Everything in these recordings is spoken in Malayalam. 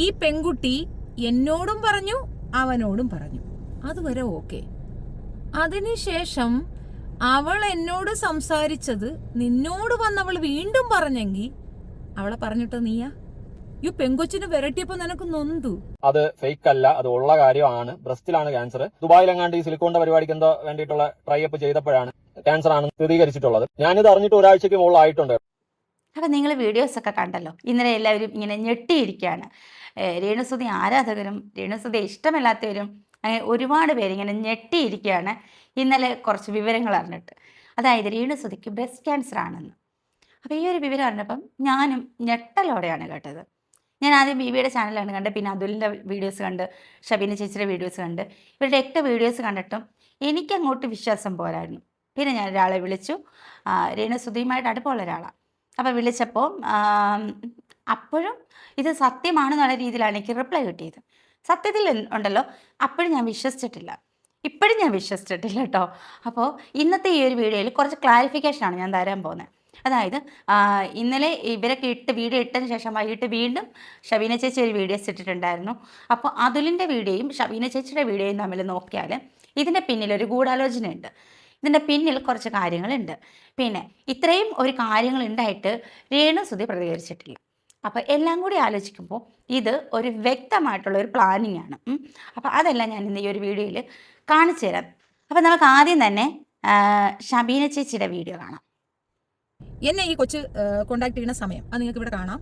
ഈ പെൺകുട്ടി എന്നോടും പറഞ്ഞു, അവനോടും പറഞ്ഞു. അതുവരെ ഓക്കെ. അതിനുശേഷം അവൾ എന്നോട് സംസാരിച്ചത് നിന്നോട് വന്നവൾ വീണ്ടും പറഞ്ഞെങ്കിൽ അവളെ പറഞ്ഞിട്ട് നീയാ ഈ പെങ്കൊച്ചിന് വിരട്ടിയപ്പോ നിനക്ക് നൊന്തു. അത് ഫേക്ക് അല്ല, അത് ഉള്ള കാര്യമാണ്. ബ്രസ്റ്റിലാണ് ക്യാൻസർ. ദുബായിലെങ്ങാണ്ട് ഈ സിലിക്കോണിന്റെ പരിപാടിക്ക് എന്തോ വേണ്ടിയിട്ടുള്ള ട്രൈ അപ്പ് ചെയ്തപ്പോഴാണ് ക്യാൻസർ ആണെന്ന് സ്ഥിരീകരിച്ചിട്ടുള്ളത്. ഞാനിത് അറിഞ്ഞിട്ട് ഒരാഴ്ചക്ക് മുകളിലായിട്ടുണ്ട്. അപ്പം നിങ്ങൾ വീഡിയോസൊക്കെ കണ്ടല്ലോ. ഇന്നലെ എല്ലാവരും ഇങ്ങനെ ഞെട്ടിയിരിക്കുകയാണ്. രേണുസുതി ആരാധകരും രേണുസുതി ഇഷ്ടമില്ലാത്തവരും അങ്ങനെ ഒരുപാട് പേര് ഇങ്ങനെ ഞെട്ടിയിരിക്കുകയാണ് ഇന്നലെ കുറച്ച് വിവരങ്ങൾ അറിഞ്ഞിട്ട്. അതായത് രേണുസുതിക്ക് ബ്രസ്റ്റ് ക്യാൻസർ ആണെന്ന്. അപ്പോൾ ഈ ഒരു വിവരം അറിഞ്ഞപ്പം ഞാനും ഞെട്ടലോടെയാണ് കേട്ടത്. ഞാൻ ആദ്യം ബീബിയുടെ ചാനലാണ് കണ്ട്, പിന്നെ അതുലിൻ്റെ വീഡിയോസ് കണ്ട്, ഷബീന ചേച്ചിയുടെ വീഡിയോസ് കണ്ട്, ഇവരുടെയൊക്കെ വീഡിയോസ് കണ്ടിട്ടും എനിക്കങ്ങോട്ട് വിശ്വാസം പോരായിരുന്നു. പിന്നെ ഞാൻ ഒരാളെ വിളിച്ചു, രേണുസുതിയുമായിട്ട് അടുപ്പമുള്ള ഒരാളാണ്. അപ്പോൾ വിളിച്ചപ്പോൾ അപ്പോഴും ഇത് സത്യമാണെന്നുള്ള രീതിയിലാണ് എനിക്ക് റിപ്ലൈ കിട്ടിയത്. സത്യത്തിൽ ഉണ്ടല്ലോ, അപ്പോഴും ഞാൻ വിശ്വസിച്ചിട്ടില്ല, ഇപ്പോഴും ഞാൻ വിശ്വസിച്ചിട്ടില്ല കേട്ടോ. അപ്പോൾ ഇന്നത്തെ ഈ ഒരു വീഡിയോയിൽ കുറച്ച് ക്ലാരിഫിക്കേഷനാണ് ഞാൻ തരാൻ പോകുന്നത്. അതായത് ഇന്നലെ ഇവരൊക്കെ വീഡിയോ ഇട്ടതിന് ശേഷം വൈകിട്ട് വീണ്ടും ഷബീന ചേച്ചി ഒരു വീഡിയോസ് ഇട്ടിട്ടുണ്ടായിരുന്നു. അപ്പോൾ അതുലിൻ്റെ വീഡിയോയും ഷബീന ചേച്ചിയുടെ വീഡിയോയും തമ്മിൽ നോക്കിയാൽ ഇതിൻ്റെ പിന്നിലൊരു ഗൂഢാലോചനയുണ്ട്. ഇതിൻ്റെ പിന്നിൽ കുറച്ച് കാര്യങ്ങളുണ്ട്. പിന്നെ ഇത്രയും ഒരു കാര്യങ്ങൾ ഉണ്ടായിട്ട് രേണുസുതി പ്രതികരിച്ചിട്ടില്ല. അപ്പോൾ എല്ലാം കൂടി ആലോചിക്കുമ്പോൾ ഇത് ഒരു വ്യക്തമായിട്ടുള്ള ഒരു പ്ലാനിങ് ആണ്. അപ്പോൾ അതെല്ലാം ഞാൻ ഇന്ന് ഈ ഒരു വീഡിയോയിൽ കാണിച്ചു തരാം. അപ്പോൾ നമുക്ക് ആദ്യം തന്നെ ഷബീന ചേച്ചിയുടെ വീഡിയോ കാണാം. എന്നെ ഈ കൊച്ച് കോണ്ടാക്ട് ചെയ്യുന്ന സമയം അത് നിങ്ങൾക്ക് ഇവിടെ കാണാം.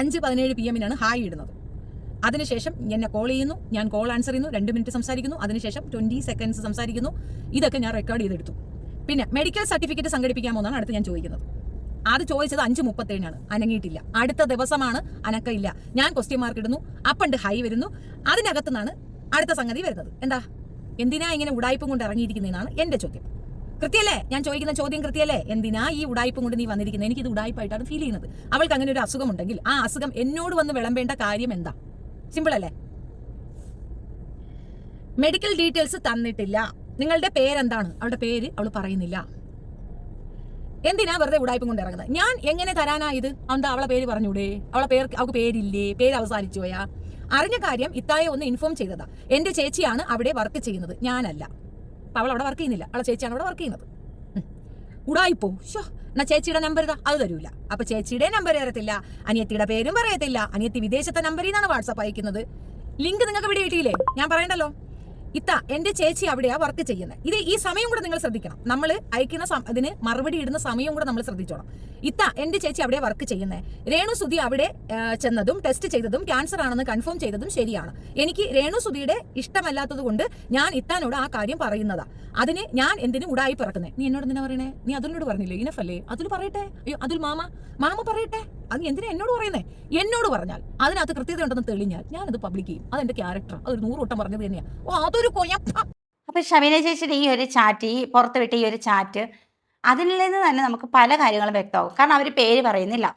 5:17 PM ഹായ് ഇടുന്നത്. അതിനുശേഷം എന്നെ കോൾ ചെയ്യുന്നു, ഞാൻ കോൾ ആൻസർ ചെയ്യുന്നു, 2 മിനിറ്റ് സംസാരിക്കുന്നു, അതിനുശേഷം 20 സെക്കൻഡ്സ് സംസാരിക്കുന്നു. ഇതൊക്കെ ഞാൻ റെക്കോർഡ് ചെയ്തെടുത്തു. പിന്നെ മെഡിക്കൽ സർട്ടിഫിക്കറ്റ് സംഘടിപ്പിക്കാമോ എന്നാണ് അടുത്ത് ഞാൻ ചോദിക്കുന്നത്. അത് ചോദിച്ചത് 5:37 അനങ്ങിയിട്ടില്ല. അടുത്ത ദിവസമാണ് അനക്കയില്ല. ഞാൻ ക്വസ്റ്റ്യൻ മാർക്ക് ഇടുന്നു, അപ്പണ്ട് ഹൈ വരുന്നു. അതിനകത്തു നിന്നാണ് അടുത്ത സംഗതി വരുന്നത്. എന്തിനാ ഇങ്ങനെ ഉടായ്പും കൊണ്ട് ഇറങ്ങിയിരിക്കുന്നതെന്നാണ് എന്റെ ചോദ്യം. കൃത്യല്ലേ? ഞാൻ ചോദിക്കുന്ന ചോദ്യം കൃത്യല്ലേ? എന്തിനാ ഈ ഉടായ്പും കൊണ്ട് നീ വന്നിരിക്കുന്നത്? എനിക്കിത് ഉടായ്പായിട്ടാണ് ഫീൽ ചെയ്യുന്നത്. അവൾക്ക് അങ്ങനെ ഒരു അസുഖം ഉണ്ടെങ്കിൽ ആ അസുഖം എന്നോട് വന്ന് വിളമ്പേണ്ട കാര്യം എന്താ? സിമ്പിൾ അല്ലേ? മെഡിക്കൽ ഡീറ്റെയിൽസ് തന്നിട്ടില്ല. നിങ്ങളുടെ പേരെന്താണ്? അവളുടെ പേര് അവൾ പറയുന്നില്ല. എന്തിനാ വെറുതെ ഉടായ്പും കൊണ്ട് ഇറങ്ങുന്നത്? ഞാൻ എങ്ങനെ തരാനാ ഇത്? എന്താ അവളെ പേര് പറഞ്ഞൂടെ? അവൾക്ക് പേരില്ലേ? പേര് അവസാനിച്ചു പോയാ? അറിഞ്ഞ കാര്യം ഇത്തായെ ഒന്ന് ഇൻഫോം ചെയ്തതാ. എന്റെ ചേച്ചിയാണ് അവിടെ വർക്ക് ചെയ്യുന്നത്, ഞാനല്ല. അപ്പൊ അവൾ അവിടെ വർക്ക് ചെയ്യുന്നില്ല, അവളെ ചേച്ചിയാണ് അവിടെ വർക്ക് ചെയ്യുന്നത്. ഉടായിപ്പോ എന്നാ ചേച്ചിയുടെ നമ്പർ ഇതാ, അത് തരൂല. അപ്പൊ ചേച്ചിയുടെ നമ്പർ തരത്തില്ല, അനിയത്തിയുടെ പേരും പറയത്തില്ല. അനിയത്തി വിദേശത്തെ നമ്പറിൽ നിന്നാണ് വാട്സാപ്പ് അയക്കുന്നത്. ലിങ്ക് നിങ്ങൾക്ക് ഇവിടെ കിട്ടിയില്ലേ? ഞാൻ പറയണ്ടല്ലോ. ഇത്ത എന്റെ ചേച്ചി അവിടെയാ വർക്ക് ചെയ്യുന്നത്. ഇത് ഈ സമയം കൂടെ നിങ്ങൾ ശ്രദ്ധിക്കണം. നമ്മൾ അയക്കുന്ന അതിന് മറുപടി ഇടുന്ന സമയം കൂടെ നമ്മൾ ശ്രദ്ധിച്ചോണം. ഇത്ത എന്റെ ചേച്ചി അവിടെ വർക്ക് ചെയ്യുന്നത്. രേണുസുതി അവിടെ ചെന്നതും ടെസ്റ്റ് ചെയ്തതും ക്യാൻസർ ആണെന്ന് കൺഫേം ചെയ്തതും ശരിയാണ്. എനിക്ക് രേണുസുതിയുടെ ഇഷ്ടമല്ലാത്തത് കൊണ്ട് ഞാൻ ഇത്താനോട് ആ കാര്യം പറയുന്നതാ. അതിന് ഞാൻ എന്തിനും ഉടായി പിറക്കുന്നത്? നീ എന്നോട് എന്തിനാ പറയണേ? നീ അതിനോട് പറഞ്ഞില്ലേ? ഇനഫല്ലേ? അതിൽ പറയട്ടെ. അയ്യോ അതിൽ മാമ പറയട്ടെ. അത് എന്തിനാ എന്നോട് പറയുന്നേ? എന്നോട് പറഞ്ഞാൽ അതിനകത്ത് കൃത്യത ഉണ്ടെന്ന് തെളിഞ്ഞാൽ ഞാനത് പബ്ലിക് ചെയ്യും. അതെന്റെ ക്യാരക്ടർ. അതൊരു 100 വട്ടം പറഞ്ഞത് തന്നെയാ. അതൊരു കൊയപ്പം. അപ്പൊ ഷബീന ചേച്ചിയുടെ ഈ ഒരു ചാറ്റ്, ഈ പുറത്ത് വിട്ട ഈ ഒരു ചാറ്റ്, അതിൽ നിന്ന് തന്നെ നമുക്ക് പല കാര്യങ്ങളും വ്യക്തമാകും. കാരണം അവർ പേര് പറയുന്നില്ല.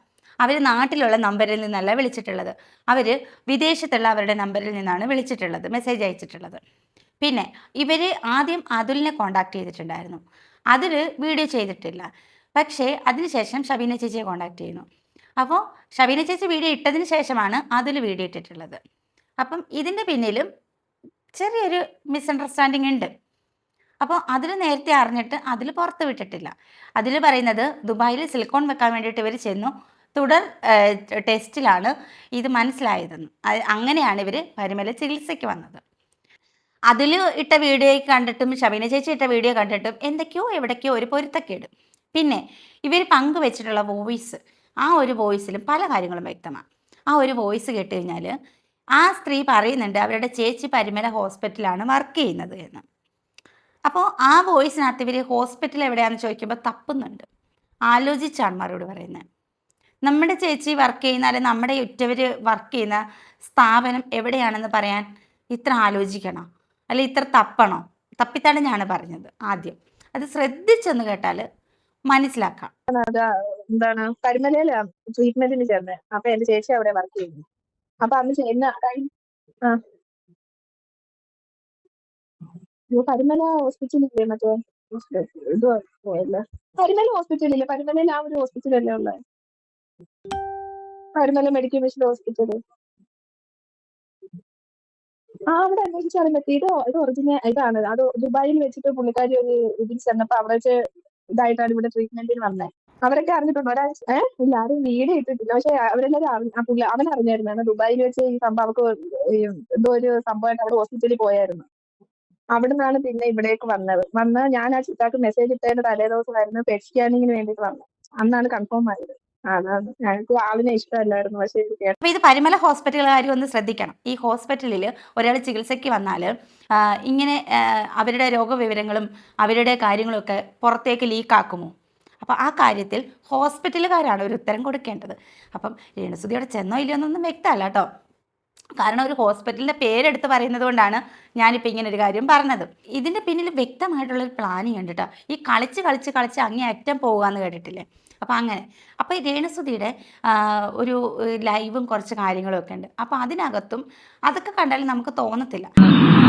അവർ നാട്ടിലുള്ള നമ്പറിൽ നിന്നല്ല വിളിച്ചിട്ടുള്ളത്, അവർ വിദേശത്തുള്ള അവരുടെ നമ്പറിൽ നിന്നാണ് വിളിച്ചിട്ടുള്ളത്, മെസ്സേജ് അയച്ചിട്ടുള്ളത്. പിന്നെ ഇവർ ആദ്യം അതുലിനെ കോണ്ടാക്ട് ചെയ്തിട്ടുണ്ടായിരുന്നു. അതിൽ വീഡിയോ ചെയ്തിട്ടില്ല. പക്ഷേ അതിനുശേഷം ഷബീന ചേച്ചിയെ കോണ്ടാക്ട് ചെയ്യുന്നു. അപ്പോൾ ഷബീന ചേച്ചി വീഡിയോ ഇട്ടതിന് ശേഷമാണ് അതിൽ വീഡിയോ ഇട്ടിട്ടുള്ളത്. അപ്പം ഇതിൻ്റെ പിന്നിലും ചെറിയൊരു മിസ്അണ്ടർസ്റ്റാൻഡിങ് ഉണ്ട്. അപ്പോൾ അതിൽ നേരത്തെ അറിഞ്ഞിട്ട് അതിൽ പുറത്ത് വിട്ടിട്ടില്ല. അതിൽ പറയുന്നത് ദുബായിൽ സിലിക്കോൺ വെക്കാൻ വേണ്ടിയിട്ട് ഇവർ ചെന്നു, തുടർ ടെസ്റ്റിലാണ് ഇത് മനസ്സിലായതെന്ന്. അങ്ങനെയാണ് ഇവർ പരിമല ചികിത്സയ്ക്ക് വന്നത്. അതിൽ ഇട്ട വീഡിയോ കണ്ടിട്ടും ഷബീന ചേച്ചി ഇട്ട വീഡിയോ കണ്ടിട്ടും എന്തൊക്കെയോ എവിടേക്കോ ഒരു പൊരുത്തക്കേട്. പിന്നെ ഇവർ പങ്കുവെച്ചിട്ടുള്ള വോയിസ്, ആ ഒരു വോയിസിലും പല കാര്യങ്ങളും വ്യക്തമാണ്. ആ ഒരു വോയിസ് കേട്ട് കഴിഞ്ഞാൽ ആ സ്ത്രീ പറയുന്നുണ്ട് അവരുടെ ചേച്ചി പരിമല ഹോസ്പിറ്റലാണ് വർക്ക് ചെയ്യുന്നത് എന്ന്. അപ്പോൾ ആ വോയിസിനകത്ത് ഇവർ ഹോസ്പിറ്റൽ എവിടെയാണെന്ന് ചോദിക്കുമ്പോൾ തപ്പുന്നുണ്ട്. ആലോചിച്ചാണ് മറുപടി പറയുന്നത്. നമ്മുടെ ചേച്ചി വർക്ക് ചെയ്യുന്ന, അല്ലെങ്കിൽ നമ്മുടെ ഉറ്റവർ വർക്ക് ചെയ്യുന്ന സ്ഥാപനം എവിടെയാണെന്ന് പറയാൻ ഇത്ര ആലോചിക്കണോ? അല്ലെ ഇത്ര തപ്പണോ? തപ്പിത്തടഞ്ഞാണ് പറഞ്ഞത്. ആദ്യം അത് ശ്രദ്ധിച്ചൊന്ന് കേട്ടാൽ മനസ്സിലാക്കാം. എന്താണ് പരിമലയിലാ ട്രീറ്റ്മെന്റിന് ചേർന്നത്. അപ്പൊ എന്റെ ചേച്ചി അവിടെ വർക്ക് ചെയ്യുന്നു. അപ്പൊ അന്ന് ചെയ്യുന്ന പരിമല ഹോസ്പിറ്റലില്ലേ? മറ്റേ ഇത് പോയല്ലേ? പരിമല ഹോസ്പിറ്റലില്ലേ? പരിമലയിൽ ആ ഒരു ഹോസ്പിറ്റലല്ലേ ഉള്ളത്? Parumala medical mission hospital. അവിടെ അന്വേഷിച്ചറിയാൻ പറ്റി. ഇത് ഒറിജിനൽ ഇതാണ്. അത് ദുബായിൽ വെച്ചിട്ട് പുള്ളിക്കാരി ഒരു ഇതിൽ ചെന്നപ്പോ അവിടെ വെച്ച് ഇതായിട്ടാണ് ഇവിടെ ട്രീറ്റ്മെന്റിന് വന്നത്. അവരൊക്കെ അറിഞ്ഞിട്ടുണ്ട്. ഒരാഴ്ച ഇല്ല, ആരും വീഡിയോ ഇട്ടിട്ടില്ല. പക്ഷെ അവരെല്ലാരും അവൻ അറിഞ്ഞായിരുന്നു. ദുബായിൽ വെച്ച് ഈ സംഭവം അവർക്ക് എന്തോ ഒരു സംഭവമായിട്ട് അവിടെ ഹോസ്പിറ്റലിൽ പോയായിരുന്നു. അവിടെ നിന്നാണ് പിന്നെ ഇവിടേക്ക് വന്ന് ഞാൻ ആ ചിത്താക്ക് മെസ്സേജ് ഇട്ടതിന്റെ തലേ ദിവസമായിരുന്നു പെറ്റ് സ്കാനിങ്ങിന് വേണ്ടിയിട്ട് വന്നത്. അന്നാണ് കൺഫേം ആയത്. അതാണ്, ഞങ്ങൾക്ക് ആളിനെ ഇഷ്ടമല്ലായിരുന്നു. പക്ഷെ ഇത് കേട്ട അപ്പോൾ ഇത് പരിമല ഹോസ്പിറ്റലുകാർ ഒന്ന് ശ്രദ്ധിക്കണം. ഈ ഹോസ്പിറ്റലിൽ ഒരാൾ ചികിത്സയ്ക്ക് വന്നാൽ ഇങ്ങനെ അവരുടെ രോഗവിവരങ്ങളും അവരുടെ കാര്യങ്ങളൊക്കെ പുറത്തേക്ക് ലീക്കാക്കുമോ? അപ്പോൾ ആ കാര്യത്തിൽ ഹോസ്പിറ്റലുകാരാണ് ഒരു ഉത്തരം കൊടുക്കേണ്ടത്. അപ്പം രേണുസുതി അവിടെ ചെന്നോ ഇല്ലയോ എന്നൊന്നും വ്യക്തമല്ല കേട്ടോ. കാരണം ഒരു ഹോസ്പിറ്റലിൻ്റെ പേരെടുത്ത് പറയുന്നത് കൊണ്ടാണ് ഞാനിപ്പോൾ ഇങ്ങനെ ഒരു കാര്യം പറഞ്ഞത്. ഇതിൻ്റെ പിന്നിൽ വ്യക്തമായിട്ടുള്ളൊരു പ്ലാനിങ് ഉണ്ട് കേട്ടോ. ഈ കളിച്ച് അങ്ങേ അറ്റം പോകുകയെന്ന് കേട്ടിട്ടില്ലേ? അപ്പോൾ അങ്ങനെ. അപ്പോൾ ഈ രേണുസുതിയുടെ ഒരു ലൈവും കുറച്ച് കാര്യങ്ങളും ഒക്കെ ഉണ്ട്. അപ്പോൾ അതിനകത്തും അതൊക്കെ കണ്ടാലും നമുക്ക് തോന്നത്തില്ല.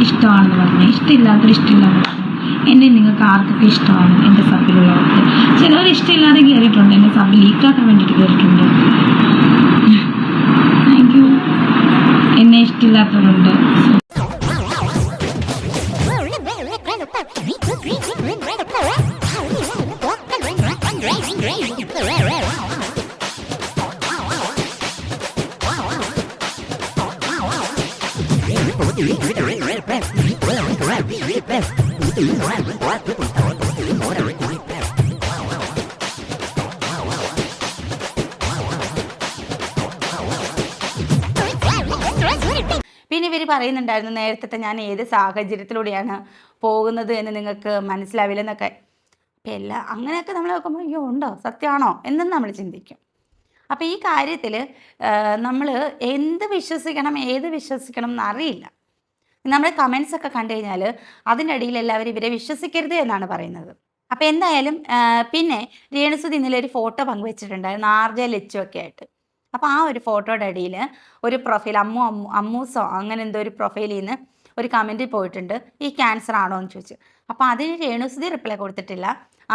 ഇഷ്ടമാണെന്ന് പറഞ്ഞു, ഇഷ്ടമില്ലാത്തൊരു ഇഷ്ടമില്ലാന്ന് പറഞ്ഞു. എന്നെ നിങ്ങൾക്ക് ആർക്കൊക്കെ ഇഷ്ടമാണ് എൻ്റെ സബിലുള്ളവർക്ക്? ചിലവർ ഇഷ്ടമില്ലാതെ കയറിയിട്ടുണ്ട്, എൻ്റെ സബ് ലീക്കാക്കാൻ വേണ്ടിയിട്ട് കയറിയിട്ടുണ്ട്. Thank you. എന്നെ ഇഷ്ടമില്ലാത്തവരുണ്ട്. പിന്നെ ഇവർ പറയുന്നുണ്ടായിരുന്നു നേരത്തെ ഞാൻ ഏത് സാഹചര്യത്തിലൂടെയാണ് പോകുന്നത് എന്ന് നിങ്ങൾക്ക് മനസ്സിലാവില്ലെന്നൊക്കെ. അപ്പം എല്ലാം അങ്ങനെയൊക്കെ നമ്മൾ നോക്കുമ്പോൾ അയ്യോ ഉണ്ടോ, സത്യമാണോ എന്നും നമ്മൾ ചിന്തിക്കും. അപ്പോൾ ഈ കാര്യത്തിൽ നമ്മൾ എന്ത് വിശ്വസിക്കണം ഏത് വിശ്വസിക്കണം എന്നറിയില്ല. നമ്മുടെ കമൻസ് ഒക്കെ കണ്ടു കഴിഞ്ഞാൽ അതിൻ്റെ ഇടയിൽ എല്ലാവരും ഇവരെ വിശ്വസിക്കരുത് എന്നാണ് പറയുന്നത്. അപ്പോൾ എന്തായാലും പിന്നെ രേണുസുതി ഇന്നലെ ഒരു ഫോട്ടോ പങ്കുവെച്ചിട്ടുണ്ടായിരുന്നു ആർജെ ലച്ചുവൊക്കെ ആയിട്ട്. അപ്പോൾ ആ ഒരു ഫോട്ടോയുടെ അടിയിൽ ഒരു പ്രൊഫൈൽ അമ്മൂസോ അങ്ങനെ എന്തോ ഒരു പ്രൊഫൈലിൽ നിന്ന് ഒരു കമൻറ്റിൽ പോയിട്ടുണ്ട്, ഈ ക്യാൻസർ ആണോ എന്ന് ചോദിച്ചു. അപ്പോൾ അതിന് രേണുസുതി റിപ്ലൈ കൊടുത്തിട്ടില്ല,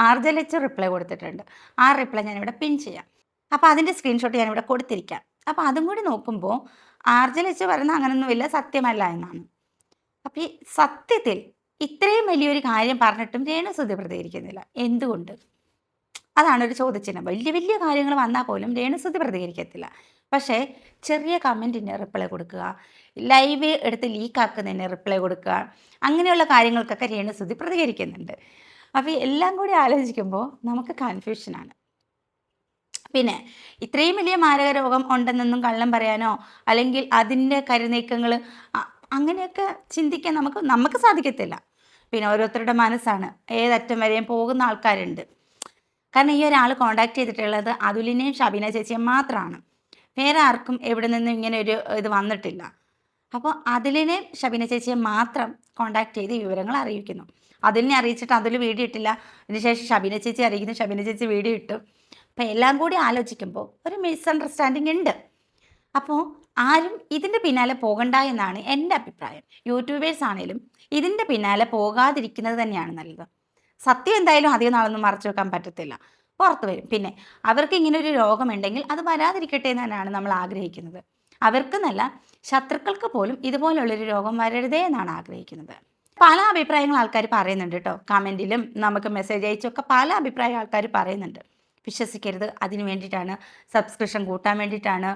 ആർജെ ലച്ചു റിപ്ലൈ കൊടുത്തിട്ടുണ്ട്. ആ റിപ്ലൈ ഞാനിവിടെ പിൻ ചെയ്യാം. അപ്പോൾ അതിൻ്റെ സ്ക്രീൻഷോട്ട് ഞാനിവിടെ കൊടുത്തിരിക്കാം. അപ്പോൾ അതും കൂടി നോക്കുമ്പോൾ ആർജെ ലച്ചു പറയുന്നത് അങ്ങനെയൊന്നുമില്ല, സത്യമല്ല എന്നാണ്. അപ്പോൾ ഈ സത്യത്തിൽ ഇത്രയും വലിയൊരു കാര്യം പറഞ്ഞിട്ടും രേണുസുതി പ്രതികരിക്കുന്നില്ല, എന്തുകൊണ്ട്? അതാണ് ഒരു ചോദ്യചിഹ്നം. വലിയ കാര്യങ്ങൾ വന്നാൽ പോലും രേണുസുതി പ്രതികരിക്കത്തില്ല. പക്ഷേ ചെറിയ കമൻറ്റിന് റിപ്ലൈ കൊടുക്കുക, ലൈവ് എടുത്ത് ലീക്കാക്കുന്നതിന് റിപ്ലൈ കൊടുക്കുക, അങ്ങനെയുള്ള കാര്യങ്ങൾക്കൊക്കെ രേണുസുതി പ്രതികരിക്കുന്നുണ്ട്. അപ്പോൾ എല്ലാം കൂടി ആലോചിക്കുമ്പോൾ നമുക്ക് കൺഫ്യൂഷനാണ്. പിന്നെ ഇത്രയും വലിയ മാരക രോഗം ഉണ്ടെന്നൊന്നും കള്ളം പറയാനോ അല്ലെങ്കിൽ അതിൻ്റെ കരുനീക്കങ്ങൾ അങ്ങനെയൊക്കെ ചിന്തിക്കാൻ നമുക്ക് സാധിക്കത്തില്ല. പിന്നെ ഓരോരുത്തരുടെ മനസ്സാണ്, ഏതറ്റം വരെയും പോകുന്ന ആൾക്കാരുണ്ട്. കാരണം ഈ ഒരാൾ കോണ്ടാക്ട് ചെയ്തിട്ടുള്ളത് അതുലിനെയും ഷബീന ചേച്ചിയും മാത്രമാണ്. വേറെ ആർക്കും എവിടെ നിന്നും ഇങ്ങനെ ഒരു ഇത് വന്നിട്ടില്ല. അപ്പോൾ അതുലിനെയും ഷബീന ചേച്ചിയെ മാത്രം കോണ്ടാക്ട് ചെയ്ത് വിവരങ്ങൾ അറിയിക്കുന്നു. അതുലിനെ അറിയിച്ചിട്ട് അതുൽ വീഡിയോ ഇട്ടില്ല, അതിനുശേഷം ഷബീന ചേച്ചി അറിയിക്കുന്നു, ഷബീന ചേച്ചി വീഡിയോ ഇട്ടു. അപ്പോൾ എല്ലാം കൂടി ആലോചിക്കുമ്പോൾ ഒരു മിസ്അണ്ടർസ്റ്റാൻഡിങ് ഉണ്ട്. അപ്പോൾ ആരും ഇതിൻ്റെ പിന്നാലെ പോകണ്ട എന്നാണ് എൻ്റെ അഭിപ്രായം. യൂട്യൂബേഴ്സ് ആണെങ്കിലും ഇതിൻ്റെ പിന്നാലെ പോകാതിരിക്കുന്നത് തന്നെയാണ് നല്ലത്. സത്യം എന്തായാലും അധികം നാളൊന്നും മറച്ചു വെക്കാൻ പറ്റത്തില്ല, പുറത്തു വരും. പിന്നെ അവർക്ക് ഇങ്ങനെ ഒരു രോഗമുണ്ടെങ്കിൽ അത് വരാതിരിക്കട്ടെ എന്ന് തന്നെയാണ് നമ്മൾ ആഗ്രഹിക്കുന്നത്. അവർക്കെന്നല്ല, ശത്രുക്കൾക്ക് പോലും ഇതുപോലുള്ളൊരു രോഗം വരരുതേ എന്നാണ് ആഗ്രഹിക്കുന്നത്. പല അഭിപ്രായങ്ങൾ ആൾക്കാർ പറയുന്നുണ്ട് കേട്ടോ. കമൻറ്റിലും നമുക്ക് മെസ്സേജ് അയച്ചൊക്കെ പല അഭിപ്രായം ആൾക്കാർ പറയുന്നുണ്ട്. വിശ്വസിക്കരുത്, അതിന് വേണ്ടിയിട്ടാണ്, സബ്സ്ക്രിപ്ഷൻ കൂട്ടാൻ വേണ്ടിയിട്ടാണ്,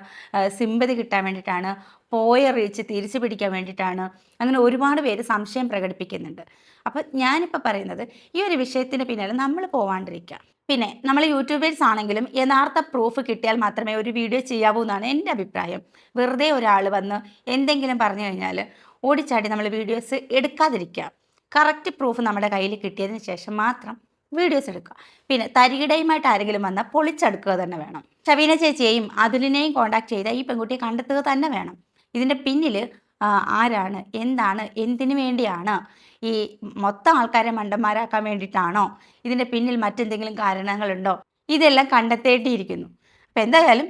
സിമ്പതി കിട്ടാൻ വേണ്ടിയിട്ടാണ്, പോയ റീച്ച് തിരിച്ചു പിടിക്കാൻ വേണ്ടിയിട്ടാണ്, അങ്ങനെ ഒരുപാട് പേര് സംശയം പ്രകടിപ്പിക്കുന്നുണ്ട്. അപ്പോൾ ഞാനിപ്പോൾ പറയുന്നത് ഈ ഒരു വിഷയത്തിന് പിന്നാലെ നമ്മൾ പോവാണ്ടിരിക്കുക. പിന്നെ നമ്മൾ യൂട്യൂബേഴ്സ് ആണെങ്കിലും യഥാർത്ഥ പ്രൂഫ് കിട്ടിയാൽ മാത്രമേ ഒരു വീഡിയോ ചെയ്യാവൂ എന്നാണ് എൻ്റെ അഭിപ്രായം. വെറുതെ ഒരാൾ വന്ന് എന്തെങ്കിലും പറഞ്ഞു കഴിഞ്ഞാൽ ഓടിച്ചാടി നമ്മൾ വീഡിയോസ് എടുക്കാതിരിക്കുക. കറക്റ്റ് പ്രൂഫ് നമ്മുടെ കയ്യിൽ കിട്ടിയതിന് ശേഷം മാത്രം വീഡിയോസ് എടുക്കുക. പിന്നെ തരികിടയുമായിട്ട് ആരെങ്കിലും വന്നാൽ പൊളിച്ചെടുക്കുക തന്നെ വേണം. ഷബീന ചേച്ചിയെയും അതുലിനെയും കോണ്ടാക്ട് ചെയ്ത ഈ പെൺകുട്ടിയെ കണ്ടെത്തുക തന്നെ വേണം. ഇതിൻ്റെ പിന്നിൽ ആരാണ്, എന്താണ്, എന്തിനു വേണ്ടിയാണ്, ഈ മൊത്തം ആൾക്കാരെ മണ്ടന്മാരാക്കാൻ വേണ്ടിയിട്ടാണോ, ഇതിൻ്റെ പിന്നിൽ മറ്റെന്തെങ്കിലും കാരണങ്ങളുണ്ടോ, ഇതെല്ലാം കണ്ടെത്തേണ്ടിയിരിക്കുന്നു. അപ്പോൾ എന്തായാലും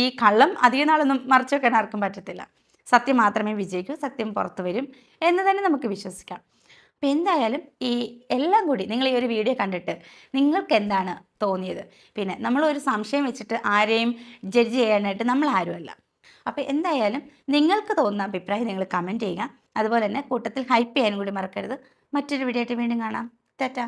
ഈ കള്ളം അധികം നാളൊന്നും മറച്ചു വെക്കാൻ ആർക്കും പറ്റത്തില്ല. സത്യം മാത്രമേ വിജയിക്കൂ, സത്യം പുറത്തു വരും എന്ന് തന്നെ നമുക്ക് വിശ്വസിക്കാം. അപ്പോൾ എന്തായാലും ഈ എല്ലാം കൂടി നിങ്ങൾ ഈ ഒരു വീഡിയോ കണ്ടിട്ട് നിങ്ങൾക്ക് എന്താണ് തോന്നിയത്? പിന്നെ നമ്മളൊരു സംശയം വെച്ചിട്ട് ആരെയും ജഡ്ജ് ചെയ്യാനായിട്ട് നമ്മൾ ആരുമല്ല. അപ്പോൾ എന്തായാലും നിങ്ങൾക്ക് തോന്നുന്ന അഭിപ്രായം നിങ്ങൾ കമൻറ്റ് ചെയ്യുക. അതുപോലെ തന്നെ കൂട്ടത്തിൽ ഹൈപ്പ് ചെയ്യാനും കൂടി മറക്കരുത്. മറ്റൊരു വീഡിയോ ആയിട്ട് വീണ്ടും കാണാം. ടാറ്റാ.